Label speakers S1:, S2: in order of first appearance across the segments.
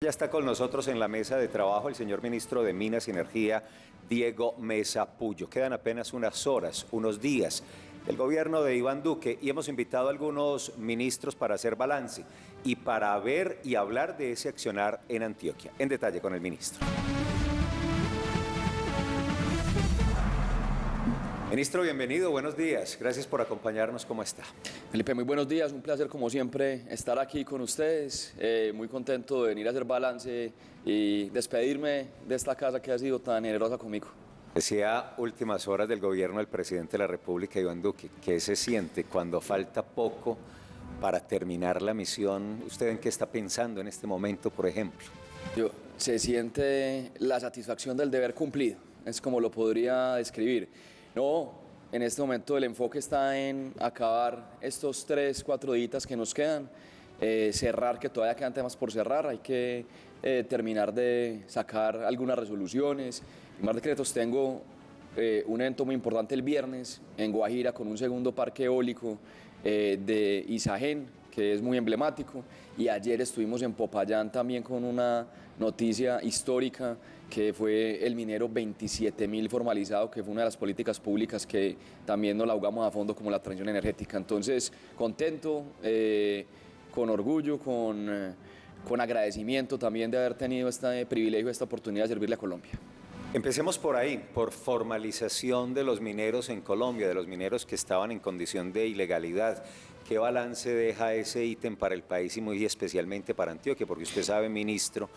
S1: Ya está con nosotros en la mesa de trabajo el señor ministro de Minas y Energía, Diego Mesa Puyo. Quedan apenas unas horas, unos días del gobierno de Iván Duque y hemos invitado a algunos ministros para hacer balance y para ver y hablar de ese accionar en Antioquia. En detalle con el ministro. Ministro, bienvenido, buenos días. Gracias por acompañarnos. ¿Cómo está?
S2: Felipe, muy buenos días. Un placer, como siempre, estar aquí con ustedes. Muy contento de venir a hacer balance y despedirme de esta casa que ha sido tan generosa conmigo.
S1: Decía últimas horas del gobierno del presidente de la República, Iván Duque, ¿qué se siente cuando falta poco para terminar la misión? ¿Usted en qué está pensando en este momento, por ejemplo?
S2: Se siente la satisfacción del deber cumplido, es como lo podría describir. No, en este momento el enfoque está en acabar estos 3, 4 días que nos quedan, cerrar, que todavía quedan temas por cerrar, hay que terminar de sacar algunas resoluciones, más decretos. Tengo un evento muy importante el viernes en Guajira con un segundo parque eólico de Isagen, que es muy emblemático, y ayer estuvimos en Popayán también con una noticia histórica que fue el minero 27.000 formalizado, que fue una de las políticas públicas que también nos la jugamos a fondo como la transición energética. Entonces, contento, con orgullo, con agradecimiento también de haber tenido este privilegio, esta oportunidad de servirle a Colombia.
S1: Empecemos por ahí, por formalización de los mineros en Colombia, de los mineros que estaban en condición de ilegalidad. ¿Qué balance deja ese ítem para el país y muy especialmente para Antioquia? Porque usted sabe, ministro,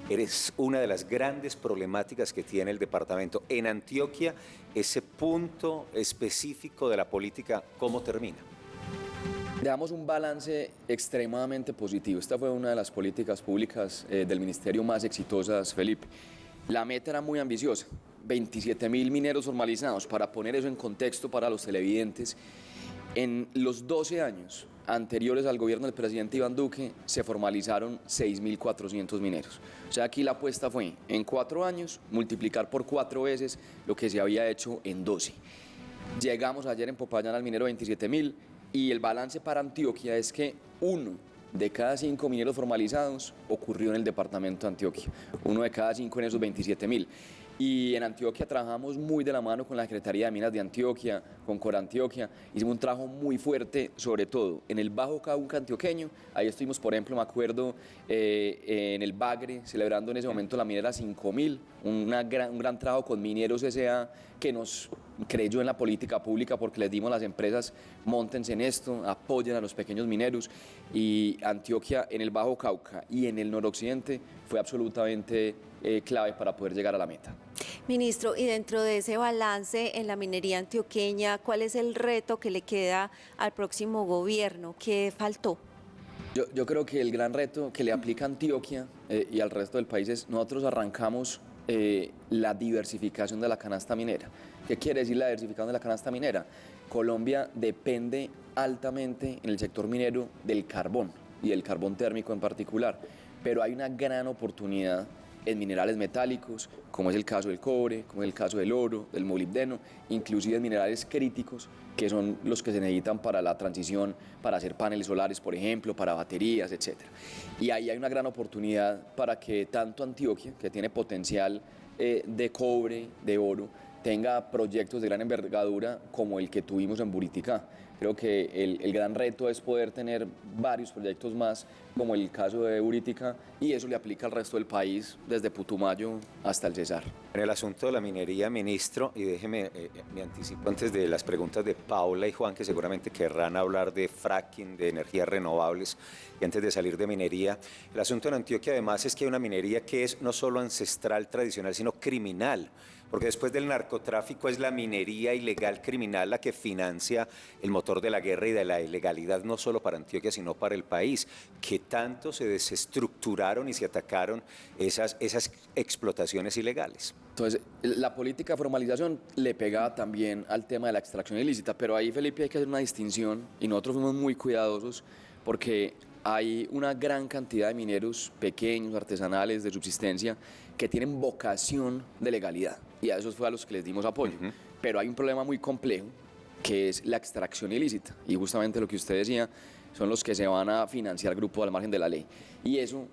S1: eres una de las grandes problemáticas que tiene el departamento. En Antioquia, ese punto específico de la política, ¿cómo termina?
S2: Dejamos un balance extremadamente positivo. Esta fue una de las políticas públicas del ministerio más exitosas, Felipe. La meta era muy ambiciosa, 27.000 mineros formalizados. Para poner eso en contexto para los televidentes, en los 12 años anteriores al gobierno del presidente Iván Duque se formalizaron 6.400 mineros. O sea, aquí la apuesta fue en 4 años multiplicar por 4 veces lo que se había hecho en 12. Llegamos ayer en Popayán al minero 27.000 y el balance para Antioquia es que 1 de cada 5 mineros formalizados ocurrió en el departamento de Antioquia, 1 de cada 5 en esos 27.000. Y en Antioquia trabajamos muy de la mano con la Secretaría de Minas de Antioquia, con Corantioquia. Hicimos un trabajo muy fuerte, sobre todo en el Bajo Cauca antioqueño. Ahí estuvimos, por ejemplo, me acuerdo, en el Bagre, celebrando en ese momento la minera 5000, un gran trabajo con Mineros S.A. que nos creyó en la política pública porque les dimos a las empresas, móntense en esto, apoyen a los pequeños mineros. Y Antioquia en el Bajo Cauca y en el noroccidente fue absolutamente clave para poder llegar a la meta.
S3: Ministro, y dentro de ese balance en la minería antioqueña, ¿cuál es el reto que le queda al próximo gobierno? ¿Qué faltó?
S2: Yo creo que el gran reto que le aplica a Antioquia y al resto del país es nosotros arrancamos la diversificación de la canasta minera. ¿Qué quiere decir la diversificación de la canasta minera? Colombia depende altamente en el sector minero del carbón y del carbón térmico en particular, pero hay una gran oportunidad en minerales metálicos, como es el caso del cobre, como es el caso del oro, del molibdeno, inclusive en minerales críticos, que son los que se necesitan para la transición, para hacer paneles solares, por ejemplo, para baterías, etc. Y ahí hay una gran oportunidad para que tanto Antioquia, que tiene potencial de cobre, de oro, tenga proyectos de gran envergadura como el que tuvimos en Buriticá. Creo que el gran reto es poder tener varios proyectos más, como el caso de Buriticá, y eso le aplica al resto del país, desde Putumayo hasta el Cesar.
S1: En el asunto de la minería, ministro, y déjeme, me anticipo antes de las preguntas de Paula y Juan, que seguramente querrán hablar de fracking, de energías renovables, y antes de salir de minería, el asunto en Antioquia además es que hay una minería que es no solo ancestral, tradicional, sino criminal, porque después del narcotráfico es la minería ilegal criminal la que financia el motor de la guerra y de la ilegalidad, no solo para Antioquia, sino para el país. ¿Qué tanto se desestructuraron y se atacaron esas explotaciones ilegales?
S2: Entonces, la política de formalización le pegaba también al tema de la extracción ilícita, pero ahí, Felipe, hay que hacer una distinción y nosotros fuimos muy cuidadosos porque hay una gran cantidad de mineros pequeños, artesanales, de subsistencia, que tienen vocación de legalidad y a esos fue a los que les dimos apoyo. Pero hay un problema muy complejo que es la extracción ilícita y justamente lo que usted decía son los que se van a financiar grupos al margen de la ley y eso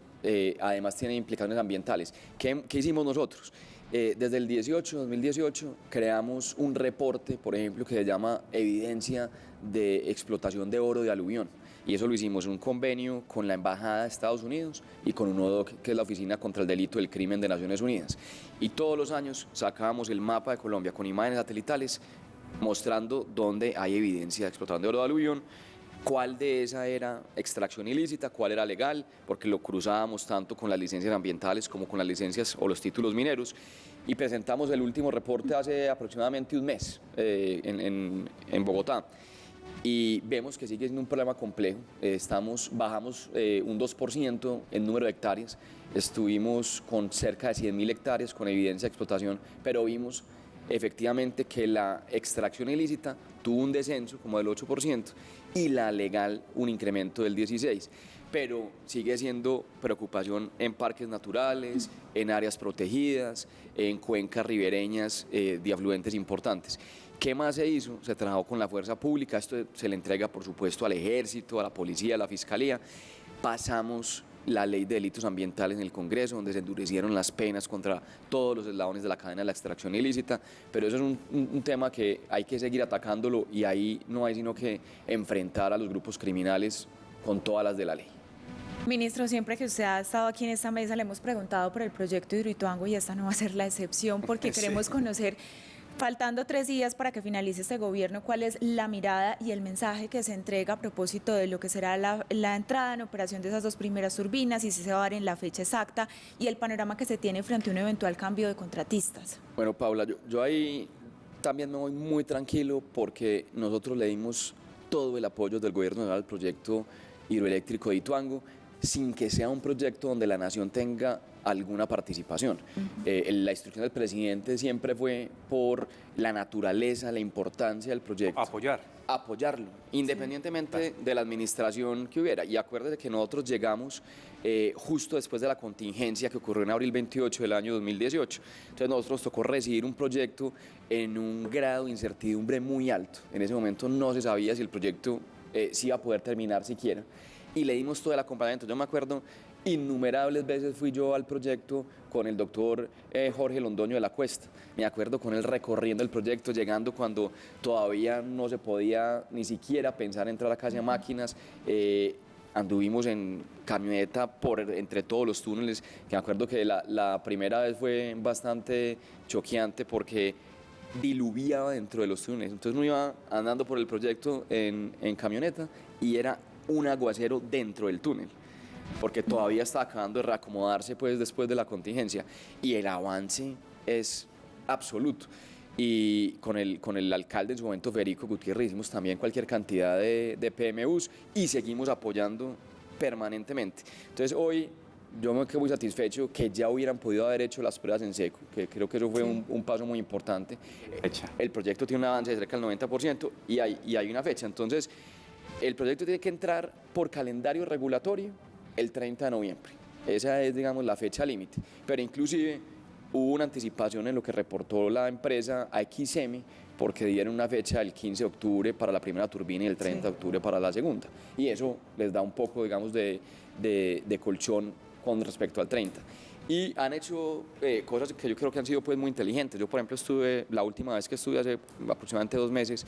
S2: además tiene implicaciones ambientales. ¿Qué hicimos nosotros? Desde el 2018, creamos un reporte, por ejemplo, que se llama Evidencia de Explotación de Oro de Aluvión. Y eso lo hicimos en un convenio con la Embajada de Estados Unidos y con UNODC, que es la Oficina contra el Delito del Crimen de Naciones Unidas. Y todos los años sacábamos el mapa de Colombia con imágenes satelitales mostrando dónde hay evidencia de explotación de oro de aluvión, cuál de esa era extracción ilícita, cuál era legal, porque lo cruzábamos tanto con las licencias ambientales como con las licencias o los títulos mineros. Y presentamos el último reporte hace aproximadamente un mes en Bogotá. Y vemos que sigue siendo un problema complejo. Bajamos un 2% el número de hectáreas. Estuvimos con cerca de 100.000 hectáreas con evidencia de explotación, pero vimos efectivamente que la extracción ilícita tuvo un descenso como del 8% y la legal un incremento del 16%. Pero sigue siendo preocupación en parques naturales, en áreas protegidas, en cuencas ribereñas de afluentes importantes. ¿Qué más se hizo? Se trabajó con la fuerza pública, esto se le entrega por supuesto al ejército, a la policía, a la fiscalía. Pasamos la ley de delitos ambientales en el Congreso, donde se endurecieron las penas contra todos los eslabones de la cadena de la extracción ilícita, pero eso es un tema que hay que seguir atacándolo y ahí no hay sino que enfrentar a los grupos criminales con todas las de la ley.
S4: Ministro, siempre que usted ha estado aquí en esta mesa le hemos preguntado por el proyecto Hidroituango y esta no va a ser la excepción porque queremos conocer, faltando 3 días para que finalice este gobierno, cuál es la mirada y el mensaje que se entrega a propósito de lo que será la entrada en operación de esas 2 primeras turbinas, y si se va a dar en la fecha exacta y el panorama que se tiene frente a un eventual cambio de contratistas.
S2: Bueno, Paula, yo ahí también me voy muy tranquilo porque nosotros le dimos todo el apoyo del gobierno nacional al proyecto hidroeléctrico de Ituango, sin que sea un proyecto donde la nación tenga alguna participación. La instrucción del presidente siempre fue por la naturaleza, la importancia del proyecto. Apoyarlo, independientemente de la administración que hubiera. Y acuérdese que nosotros llegamos justo después de la contingencia que ocurrió en abril 28 del año 2018. Entonces nosotros tocó recibir un proyecto en un grado de incertidumbre muy alto. En ese momento no se sabía si el proyecto sí iba a poder terminar siquiera. Y le dimos todo el acompañamiento. Yo me acuerdo, innumerables veces fui yo al proyecto con el doctor Jorge Londoño de la Cuesta. Me acuerdo con él recorriendo el proyecto, llegando cuando todavía no se podía ni siquiera pensar en entrar a casa de máquinas. Anduvimos en camioneta entre todos los túneles, que me acuerdo que la primera vez fue bastante choqueante porque diluviaba dentro de los túneles. Entonces uno iba andando por el proyecto en camioneta y era un aguacero dentro del túnel, porque todavía está acabando de reacomodarse pues después de la contingencia, y el avance es absoluto. Y con el alcalde en su momento, Federico Gutiérrez, hicimos también cualquier cantidad de PMUs y seguimos apoyando permanentemente. Entonces hoy yo me quedo muy satisfecho que ya hubieran podido haber hecho las pruebas en seco, que creo que eso fue un paso muy importante. El proyecto tiene un avance de cerca del 90% y hay una fecha. Entonces el proyecto tiene que entrar por calendario regulatorio el 30 de noviembre. Esa es, digamos, la fecha límite. Pero inclusive hubo una anticipación en lo que reportó la empresa AXM, porque dieron una fecha del 15 de octubre para la primera turbina y el 30 de octubre para la segunda. Y eso les da un poco, digamos, de colchón con respecto al 30. Y han hecho cosas que yo creo que han sido pues muy inteligentes. Yo, por ejemplo, la última vez que estuve hace aproximadamente 2 meses,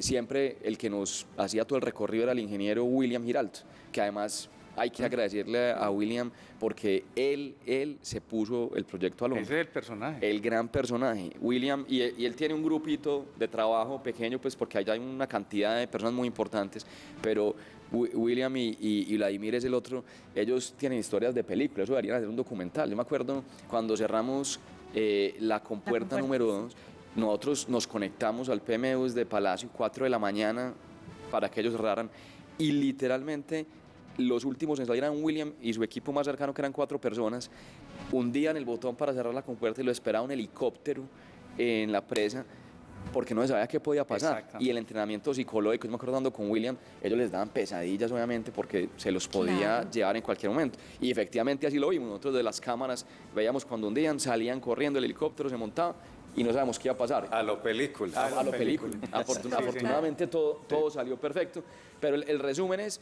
S2: siempre el que nos hacía todo el recorrido era el ingeniero William Giraldo, que además hay que agradecerle a William porque él se puso el proyecto al hombro.
S5: Ese es el personaje.
S2: El gran personaje, William, y él tiene un grupito de trabajo pequeño, pues porque allá hay una cantidad de personas muy importantes, pero William y Vladimir es el otro, ellos tienen historias de películas, eso deberían hacer un documental. Yo me acuerdo cuando cerramos la compuerta número 2, nosotros nos conectamos al PMU de Palacio 4 de la mañana para que ellos cerraran, y literalmente los últimos en salir eran William y su equipo más cercano, que eran 4 personas, hundían el botón para cerrar la compuerta y lo esperaba un helicóptero en la presa, porque no se sabía qué podía pasar. Y el entrenamiento psicológico, yo me acuerdo andando con William, ellos les daban pesadillas obviamente porque se los podía llevar en cualquier momento. Y efectivamente así lo vimos, nosotros de las cámaras veíamos cuando hundían, salían corriendo, el helicóptero se montaba y no sabemos qué iba a pasar.
S1: A lo película.
S2: A lo película. Afortunadamente todo salió perfecto, pero el resumen es,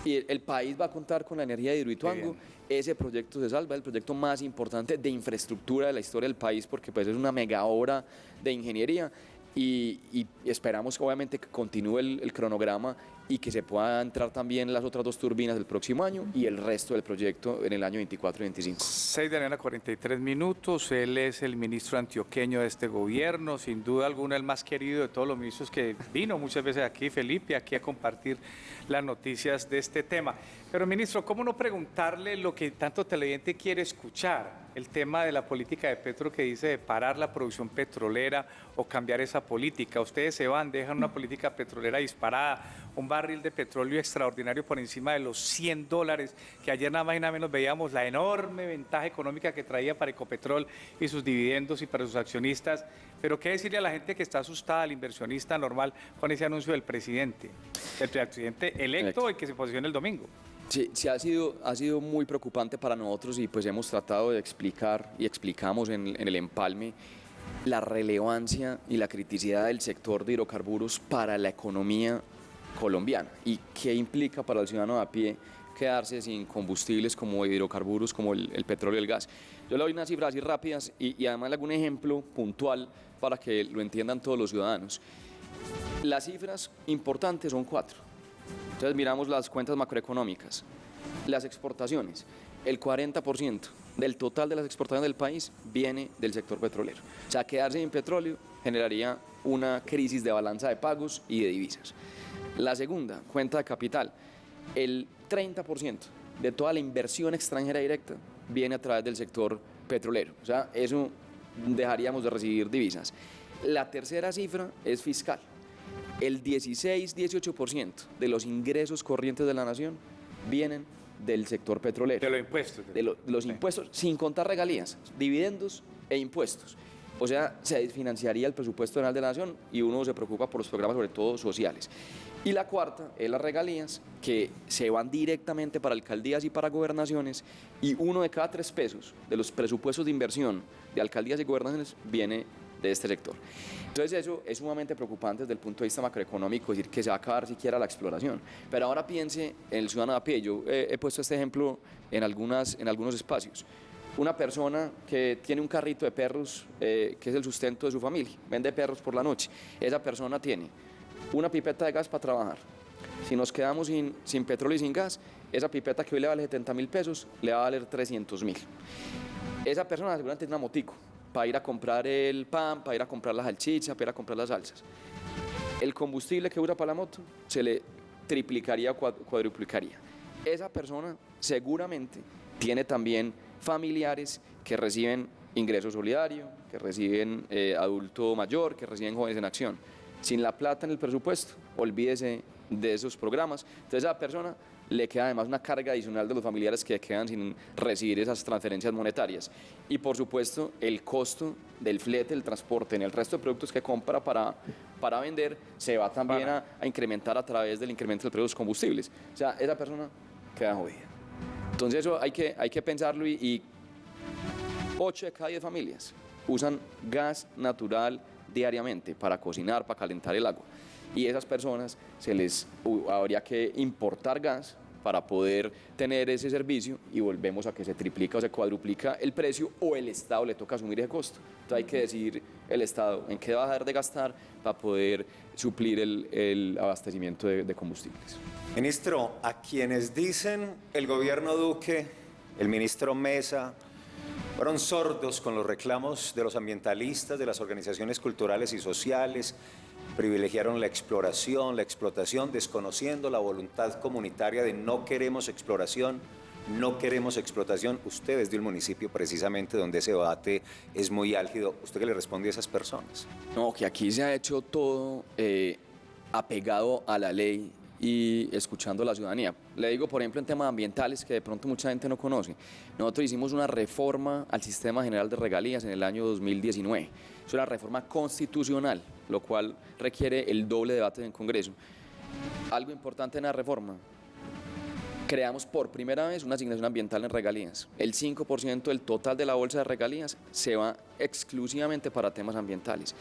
S2: Y el país va a contar con la energía de Hidroituango. Ese proyecto se salva, el proyecto más importante de infraestructura de la historia del país, porque pues es una mega obra de ingeniería. Y esperamos obviamente que continúe el cronograma y que se pueda entrar también las otras 2 turbinas el próximo año y el resto del proyecto en el año 24 y 25.
S5: 6 de la mañana, 43 minutos. Él es el ministro antioqueño de este gobierno, sin duda alguna el más querido de todos los ministros que vino muchas veces aquí, Felipe, aquí a compartir las noticias de este tema. Pero ministro, ¿cómo no preguntarle lo que tanto televidente quiere escuchar? El tema de la política de Petro que dice de parar la producción petrolera o cambiar esa política. Ustedes se van, dejan una política petrolera disparada, un barril de petróleo extraordinario por encima de los $100, que ayer nada más y nada menos veíamos la enorme ventaja económica que traía para Ecopetrol y sus dividendos y para sus accionistas. Pero ¿qué decirle a la gente que está asustada, al inversionista normal, con ese anuncio del presidente electo y que se posiciona el domingo?
S2: Sí, ha sido muy preocupante para nosotros y pues hemos tratado de explicar y explicamos en el empalme la relevancia y la criticidad del sector de hidrocarburos para la economía colombiana y qué implica para el ciudadano de a pie quedarse sin combustibles como hidrocarburos, como el petróleo y el gas. Yo le doy unas cifras así rápidas y además le hago un ejemplo puntual para que lo entiendan todos los ciudadanos. Las cifras importantes son 4. Entonces miramos las cuentas macroeconómicas, las exportaciones, el 40% del total de las exportaciones del país viene del sector petrolero. O sea, quedarse sin petróleo generaría una crisis de balanza de pagos y de divisas. La segunda, cuenta de capital, el 30% de toda la inversión extranjera directa viene a través del sector petrolero. O sea, eso dejaríamos de recibir divisas. La tercera cifra es fiscal. El 16-18% de los ingresos corrientes de la nación vienen del sector petrolero.
S5: De los impuestos.
S2: De los impuestos, sin contar regalías, dividendos e impuestos. O sea, se desfinanciaría el presupuesto general de la nación y uno se preocupa por los programas, sobre todo sociales. Y la cuarta es las regalías, que se van directamente para alcaldías y para gobernaciones, y 1 de cada 3 pesos de los presupuestos de inversión de alcaldías y gobernaciones viene de este sector. Entonces eso es sumamente preocupante desde el punto de vista macroeconómico, decir que se va a acabar siquiera la exploración. Pero ahora piense en el ciudadano a pie. Yo he puesto este ejemplo en algunos espacios. Una persona que tiene un carrito de perros, que es el sustento de su familia, vende perros por la noche. Esa persona tiene una pipeta de gas para trabajar. Si nos quedamos sin petróleo y sin gas, esa pipeta que hoy le vale 70.000 pesos, le va a valer 300.000. Esa persona seguramente tiene una motico para ir a comprar el pan, para ir a comprar la salchicha, para ir a comprar las salsas. El combustible que usa para la moto se le triplicaría o cuadruplicaría. Esa persona seguramente tiene también familiares que reciben ingreso solidario, que reciben adulto mayor, que reciben jóvenes en acción. Sin la plata en el presupuesto, olvídese de esos programas. Entonces a esa persona le queda además una carga adicional de los familiares que quedan sin recibir esas transferencias monetarias. Y por supuesto el costo del flete, el transporte, en el resto de productos que compra para vender, se va también a incrementar a través del incremento del precio de los combustibles. O sea, esa persona queda jodida. Entonces eso hay que pensarlo y 8 de cada 10 familias usan gas natural diariamente para cocinar, para calentar el agua. Y esas personas habría que importar gas para poder tener ese servicio y volvemos a que se triplica o se cuadruplica el precio o el Estado le toca asumir ese costo. Entonces hay que decidir el Estado en qué va a dejar de gastar para poder suplir el abastecimiento de combustibles.
S1: Ministro, a quienes dicen el gobierno Duque, el ministro Mesa, fueron sordos con los reclamos de los ambientalistas, de las organizaciones culturales y sociales, privilegiaron la exploración, la explotación, desconociendo la voluntad comunitaria de no queremos exploración, no queremos explotación. Usted es de un municipio precisamente donde ese debate es muy álgido. ¿Usted qué le responde a esas personas?
S2: No, que aquí se ha hecho todo apegado a la ley y escuchando a la ciudadanía. Le digo, por ejemplo, en temas ambientales que de pronto mucha gente no conoce. Nosotros hicimos una reforma al Sistema General de Regalías en el año 2019. Es una reforma constitucional, lo cual requiere el doble debate en Congreso. Algo importante en la reforma, creamos por primera vez una asignación ambiental en regalías. El 5% del total de la bolsa de regalías se va exclusivamente para temas ambientales.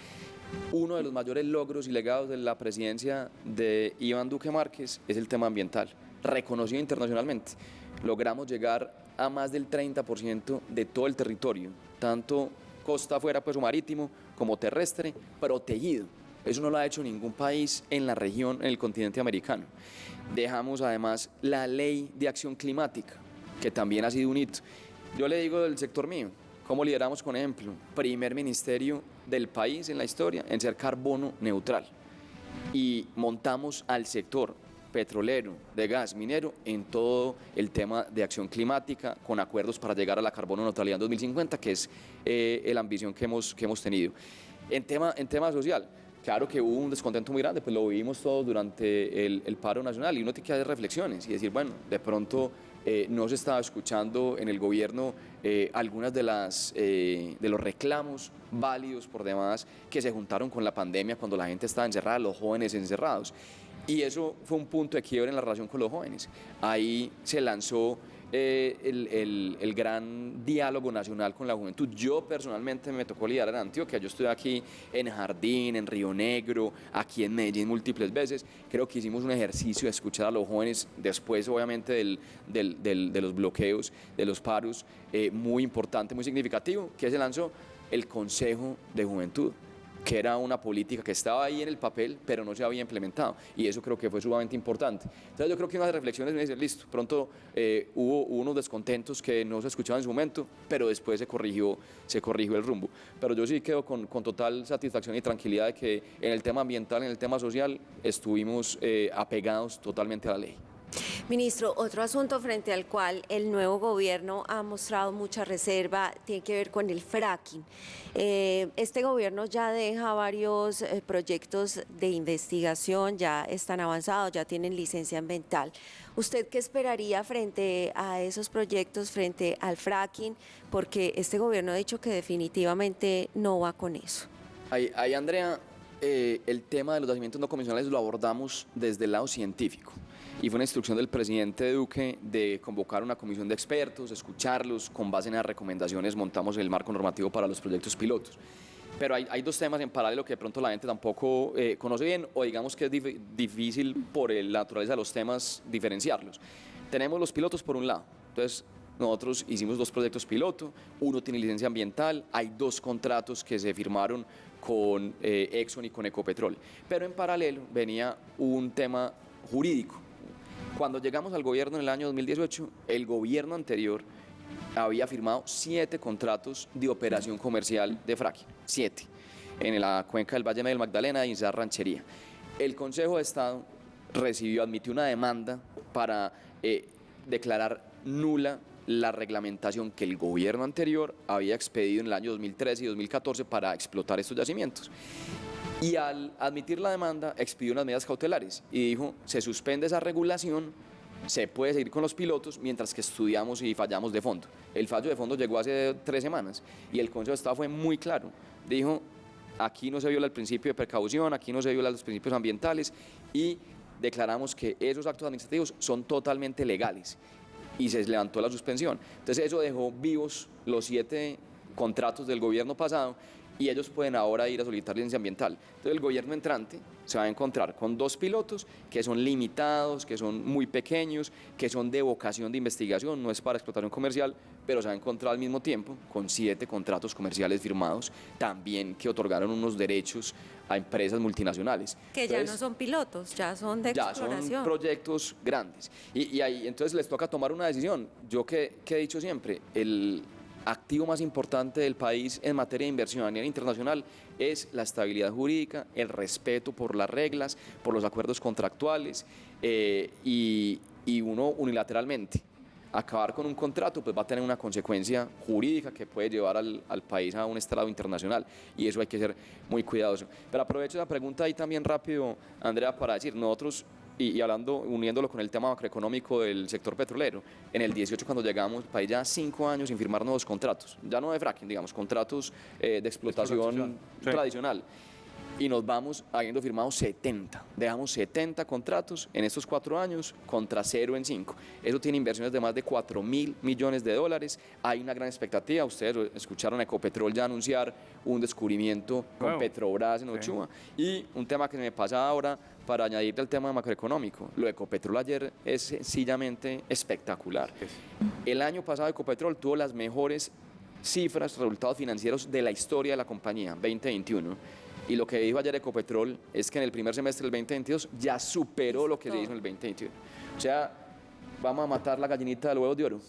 S2: Uno de los mayores logros y legados de la presidencia de Iván Duque Márquez es el tema ambiental. reconocido internacionalmente. Logramos llegar a más del 30% de todo el territorio, tanto costa afuera, pues, o marítimo, como terrestre, protegido. Eso no lo ha hecho ningún país en la región, en el continente americano. Dejamos además la ley de acción climática, que también ha sido un hito. Yo le digo del sector mío, ¿cómo lideramos, con ejemplo? Primer ministerio del país en la historia en ser carbono neutral. Y montamos al sector petrolero, de gas, minero, en todo el tema de acción climática, con acuerdos para llegar a la carbono neutralidad en 2050, que es la ambición que hemos tenido. En tema social, claro que hubo un descontento muy grande, pues lo vivimos todos durante el paro nacional, y uno tiene que hacer reflexiones y decir, bueno, de pronto no se estaba escuchando en el gobierno algunas de los reclamos válidos por demás que se juntaron con la pandemia, cuando la gente estaba encerrada, los jóvenes encerrados. Y eso fue un punto de quiebre en la relación con los jóvenes. Ahí se lanzó el gran diálogo nacional con la juventud. Yo personalmente me tocó liderar en Antioquia. Yo estuve aquí en Jardín, en Río Negro, aquí en Medellín múltiples veces. Creo que hicimos un ejercicio de escuchar a los jóvenes después, obviamente, de los bloqueos, de los paros, muy importante, muy significativo, que se lanzó el Consejo de Juventud, que era una política que estaba ahí en el papel, pero no se había implementado, y eso creo que fue sumamente importante. Entonces yo creo que unas reflexiones me dicen, listo, pronto hubo unos descontentos que no se escuchaban en su momento, pero después se corrigió el rumbo. Pero yo sí quedo con total satisfacción y tranquilidad de que en el tema ambiental, en el tema social, estuvimos apegados totalmente a la ley.
S3: Ministro, otro asunto frente al cual el nuevo gobierno ha mostrado mucha reserva tiene que ver con el fracking. Este gobierno ya deja varios proyectos de investigación, ya están avanzados, ya tienen licencia ambiental. ¿Usted qué esperaría frente a esos proyectos, frente al fracking? Porque este gobierno ha dicho que definitivamente no va con eso.
S2: Ahí, Andrea, el tema de los yacimientos no convencionales lo abordamos desde el lado científico. Y fue una instrucción del presidente Duque de convocar una comisión de expertos, escucharlos, con base en las recomendaciones montamos el marco normativo para los proyectos pilotos. Pero hay dos temas en paralelo que de pronto la gente tampoco conoce bien, o digamos que es difícil por la naturaleza de los temas diferenciarlos. Tenemos los pilotos por un lado, entonces nosotros hicimos 2 proyectos piloto, uno tiene licencia ambiental, hay 2 contratos que se firmaron con Exxon y con Ecopetrol, pero en paralelo venía un tema jurídico. Cuando llegamos al gobierno en el año 2018, el gobierno anterior había firmado 7 contratos de operación comercial de fracking, 7, en la cuenca del Valle del Magdalena y en esa ranchería. El Consejo de Estado admitió una demanda para declarar nula la reglamentación que el gobierno anterior había expedido en el año 2013 y 2014 para explotar estos yacimientos. Y al admitir la demanda, expidió unas medidas cautelares y dijo, se suspende esa regulación, se puede seguir con los pilotos mientras que estudiamos y fallamos de fondo. El fallo de fondo llegó hace 3 semanas y el Consejo de Estado fue muy claro. Dijo, aquí no se viola el principio de precaución, aquí no se violan los principios ambientales, y declaramos que esos actos administrativos son totalmente legales y se levantó la suspensión. Entonces eso dejó vivos los 7 contratos del gobierno pasado, y ellos pueden ahora ir a solicitar licencia ambiental. Entonces el gobierno entrante se va a encontrar con 2 pilotos que son limitados, que son muy pequeños, que son de vocación de investigación, no es para explotación comercial, pero se va a encontrar al mismo tiempo con 7 contratos comerciales firmados, también que otorgaron unos derechos a empresas multinacionales.
S3: Que entonces, ya no son pilotos, ya son de exploración.
S2: Ya son proyectos grandes. Y ahí entonces les toca tomar una decisión. Yo que he dicho siempre, el activo más importante del país en materia de inversión a nivel internacional es la estabilidad jurídica, el respeto por las reglas, por los acuerdos contractuales, y uno unilateralmente acabar con un contrato pues va a tener una consecuencia jurídica que puede llevar al país a un estrado internacional, y eso hay que ser muy cuidadoso. Pero aprovecho la pregunta ahí también rápido, Andrea, para decir, nosotros, y hablando, uniéndolo con el tema macroeconómico del sector petrolero, en el 18 cuando llegamos, el país ya 5 años sin firmar nuevos contratos, ya no de fracking, digamos, contratos de explotación tradicional. y nos vamos habiendo firmado 70. Dejamos 70 contratos en estos 4 años contra 0 en 5. Eso tiene inversiones de más de 4.000 millones de dólares. Hay una gran expectativa. Ustedes escucharon a Ecopetrol ya anunciar un descubrimiento con Petrobras en Ochoa. Y un tema que me pasa ahora para añadirle al tema macroeconómico. Lo de Ecopetrol ayer es sencillamente espectacular. El año pasado Ecopetrol tuvo las mejores cifras, resultados financieros de la historia de la compañía, 2021. Y lo que dijo ayer Ecopetrol es que en el primer semestre del 2022 ya superó lo que se hizo en el 2021. O sea, vamos a matar la gallinita de los huevos de oro.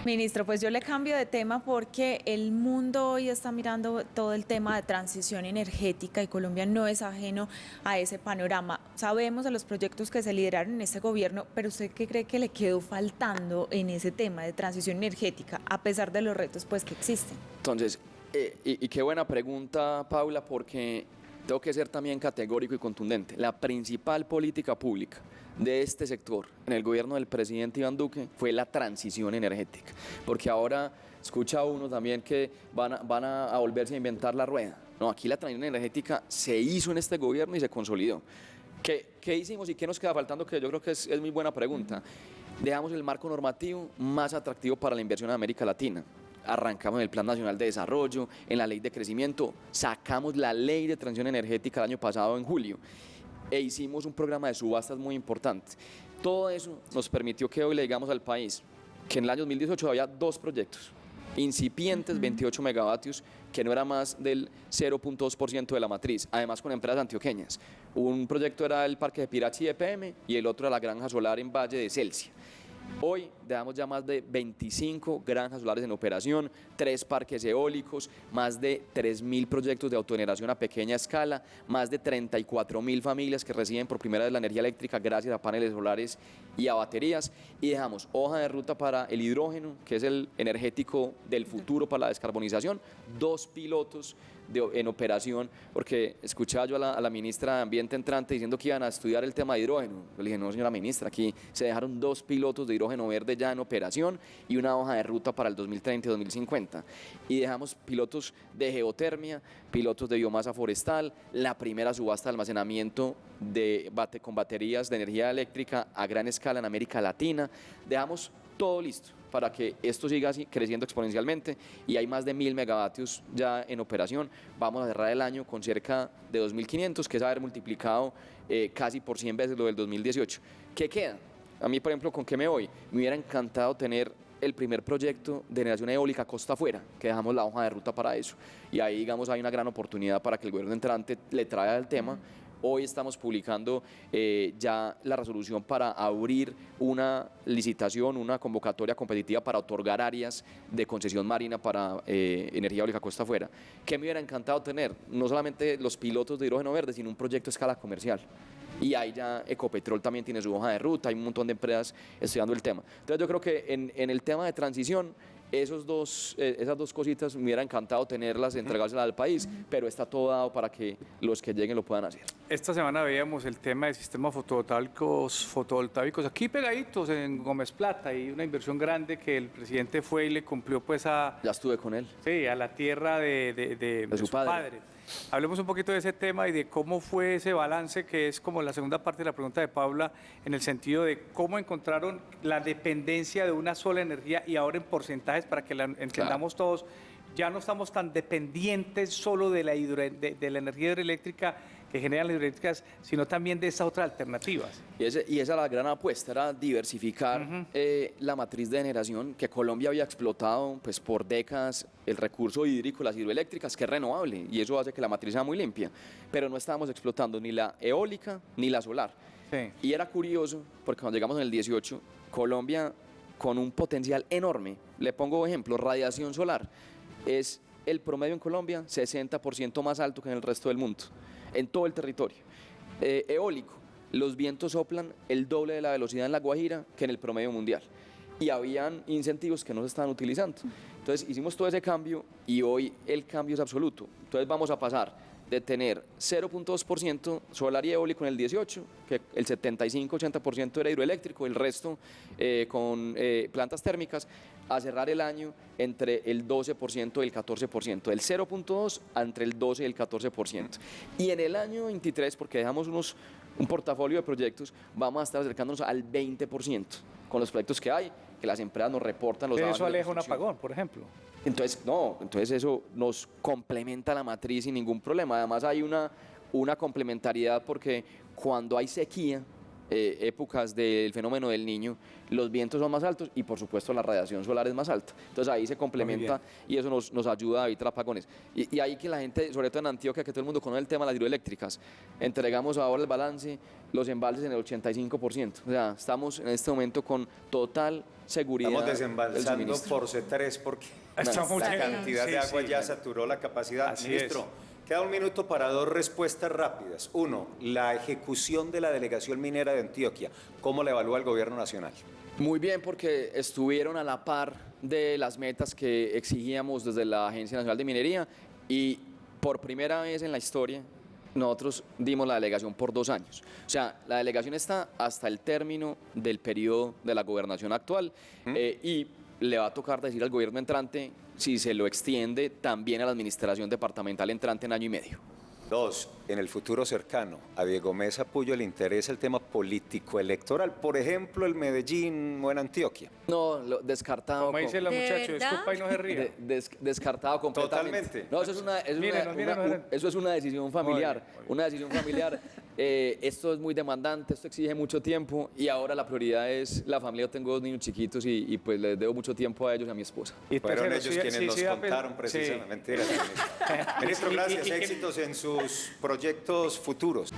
S4: Ministro, pues yo le cambio de tema porque el mundo hoy está mirando todo el tema de transición energética y Colombia no es ajeno a ese panorama. Sabemos de los proyectos que se lideraron en este gobierno, pero ¿usted qué cree que le quedó faltando en ese tema de transición energética, a pesar de los retos pues, que existen?
S2: Entonces, y qué buena pregunta, Paula, porque tengo que ser también categórico y contundente. La principal política pública de este sector en el gobierno del presidente Iván Duque fue la transición energética, porque ahora escucha uno también que van a volverse a inventar la rueda. No, aquí la transición energética se hizo en este gobierno y se consolidó. ¿Qué hicimos y qué nos queda faltando? Que yo creo que es muy buena pregunta. Dejamos el marco normativo más atractivo para la inversión en América Latina. Arrancamos en el Plan Nacional de Desarrollo, en la Ley de Crecimiento, sacamos la Ley de Transición Energética el año pasado en julio e hicimos un programa de subastas muy importante. Todo eso nos permitió que hoy le digamos al país que en el año 2018 había 2 proyectos incipientes, 28 megavatios, que no era más del 0.2% de la matriz, además con empresas antioqueñas. Un proyecto era el Parque de Pirachi EPM y el otro era la granja solar en Valle de Celsia. Hoy dejamos ya más de 25 granjas solares en operación, 3 parques eólicos, más de 3.000 proyectos de autogeneración a pequeña escala, más de 34.000 familias que reciben por primera vez la energía eléctrica gracias a paneles solares y a baterías. Y dejamos hoja de ruta para el hidrógeno, que es el energético del futuro para la descarbonización, 2 pilotos en operación, porque escuchaba yo a la ministra de Ambiente entrante diciendo que iban a estudiar el tema de hidrógeno. Yo le dije, no señora ministra, aquí se dejaron 2 pilotos de hidrógeno verde ya en operación y una hoja de ruta para el 2030 y 2050. Y dejamos pilotos de geotermia, pilotos de biomasa forestal, la primera subasta de almacenamiento con baterías de energía eléctrica a gran escala en América Latina. Dejamos todo listo para que esto siga así creciendo exponencialmente y hay más de 1.000 megavatios ya en operación. Vamos a cerrar el año con cerca de 2.500, que es haber multiplicado casi por 100 veces lo del 2018. ¿Qué queda? A mí, por ejemplo, ¿con qué me voy? Me hubiera encantado tener el primer proyecto de generación eólica costa afuera, que dejamos la hoja de ruta para eso. Y ahí, digamos, hay una gran oportunidad para que el gobierno entrante le traiga el tema. Hoy estamos publicando ya la resolución para abrir una licitación, una convocatoria competitiva para otorgar áreas de concesión marina para energía eólica costa afuera. ¿Qué me hubiera encantado tener? No solamente los pilotos de hidrógeno verde, sino un proyecto a escala comercial. Y ahí ya Ecopetrol también tiene su hoja de ruta, hay un montón de empresas estudiando el tema. Entonces yo creo que en el tema de transición, esas 2 cositas me hubiera encantado tenerlas, entregárselas al país, pero está todo dado para que los que lleguen lo puedan hacer.
S5: Esta semana veíamos el tema de sistemas fotovoltaicos aquí pegaditos en Gómez Plata y una inversión grande que el presidente fue y le cumplió pues a...
S2: Ya estuve con él.
S5: Sí, a la tierra de su padre. Hablemos un poquito de ese tema y de cómo fue ese balance, que es como la segunda parte de la pregunta de Paula, en el sentido de cómo encontraron la dependencia de una sola energía y ahora en porcentajes para que la entendamos todos. Ya no estamos tan dependientes solo de la energía hidroeléctrica que generan las hidroeléctricas, sino también de esas otras alternativas.
S2: Y esa era la gran apuesta, era diversificar la matriz de generación, que Colombia había explotado pues, por décadas el recurso hídrico, las hidroeléctricas, que es renovable, y eso hace que la matriz sea muy limpia, pero no estábamos explotando ni la eólica ni la solar.
S5: Sí.
S2: Y era curioso, porque cuando llegamos en el 18, Colombia con un potencial enorme, le pongo ejemplo, radiación solar, es el promedio en Colombia 60% más alto que en el resto del mundo, en todo el territorio. Eólico, los vientos soplan el doble de la velocidad en La Guajira que en el promedio mundial. Y habían incentivos que no se estaban utilizando. Entonces hicimos todo ese cambio y hoy el cambio es absoluto. Entonces vamos a pasar de tener 0.2% solar y eólico en el 18, que el 75-80% era hidroeléctrico, el resto con plantas térmicas, a cerrar el año entre el 12% y el 14%, del 0.2 entre el 12 y el 14%. Y en el año 23, porque dejamos un portafolio de proyectos, vamos a estar acercándonos al 20% con los proyectos que hay, que las empresas nos reportan los avances
S5: Eso
S2: de
S5: aleja un
S2: construcción.
S5: apagón, por ejemplo.
S2: Entonces eso nos complementa la matriz sin ningún problema. Además hay una complementariedad porque cuando hay sequía, épocas del fenómeno del Niño, los vientos son más altos y por supuesto la radiación solar es más alta. Entonces ahí se complementa y eso nos ayuda a evitar apagones. Y ahí que la gente, sobre todo en Antioquia, que todo el mundo conoce el tema de las hidroeléctricas, entregamos ahora el balance, los embalses en el 85%. O sea, estamos en este momento con total seguridad.
S1: Estamos
S2: del
S1: desembalsando
S2: suministro.
S1: por C3 porque
S5: Estamos
S1: la
S5: llegando.
S1: cantidad de
S5: Sí,
S1: agua
S5: sí.
S1: ya saturó la capacidad.
S5: Así
S1: Ministro, queda un minuto para dos respuestas rápidas. Uno, la ejecución de la delegación minera de Antioquia. ¿Cómo la evalúa el gobierno nacional?
S2: Muy bien, porque estuvieron a la par de las metas que exigíamos desde la Agencia Nacional de Minería y por primera vez en la historia nosotros dimos la delegación por 2 años. O sea, la delegación está hasta el término del periodo de la gobernación actual y le va a tocar decir al gobierno entrante si se lo extiende también a la administración departamental entrante en año y medio.
S1: Dos, en el futuro cercano, a Diego Mesa Puyo le interesa el tema político electoral, por ejemplo, el Medellín o en Antioquia.
S2: No, descartado.
S5: Como dice la
S3: ¿De
S5: muchacha,
S3: verdad?
S5: disculpa y no se ría.
S2: Descartado completamente.
S1: Totalmente.
S2: No, eso es eso es una decisión familiar.
S5: Muy bien.
S2: Una decisión familiar. Esto es muy demandante, esto exige mucho tiempo y ahora la prioridad es la familia. Yo tengo 2 niños chiquitos y pues les debo mucho tiempo a ellos y a mi esposa.
S5: Y
S1: Fueron
S5: tercero,
S1: ellos
S5: sí,
S1: quienes
S5: sí,
S1: nos
S5: sí,
S1: contaron
S5: sí.
S1: precisamente. Mentiras, ministro. Ministro, gracias, éxitos en sus proyectos futuros.